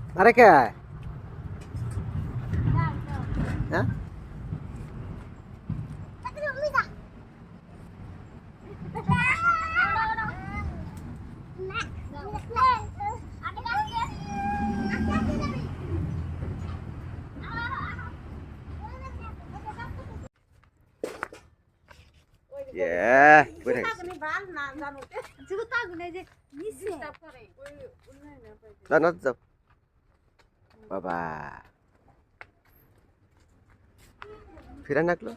আরে কে হ্যাঁ যাও বাবা ফিরে নাকলো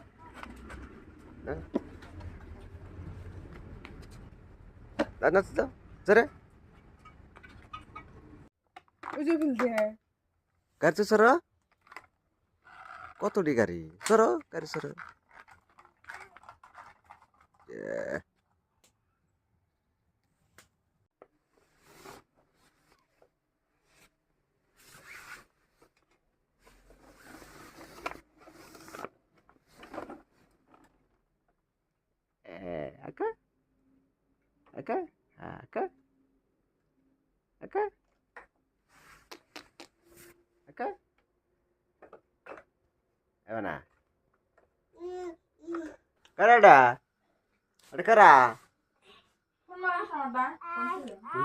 না যাও সরে গাড়ি তো সরো কতটি গাড়ি সরো গাড়ি সরো আকা আকা আকা আকা আকা এবানা কারাডা আরে কারা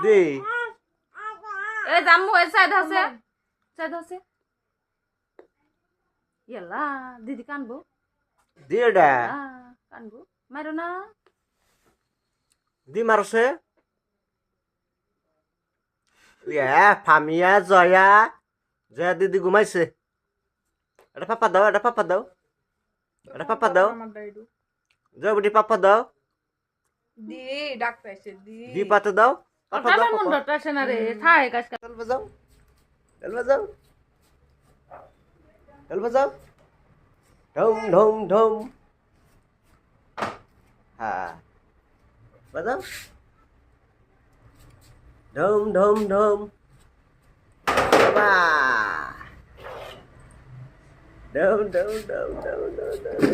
দি এ জামু এর সাইড আছে ইয়াল্লা দিদি কানবো দিডা কানবো মারো না দি মারছে ফামিয়া জয়া জয়া দিদি ঘুমাইছে এটা পাপা দাও এটা পাপা দাও এটা পাপা দাও জয় বুটি পাপা দাও দি ডাক পাইছে দি পাতে দাও পাপা দাও মন রটাছে না রে থাই কাজ চল বাজাও চল বাজাও চল বাজাও ঢম ঢম ঢম হ্যাঁ বাজাও ঢম ঢম ঢম বাবা ঢম ঢম ঢম ঢম ঢম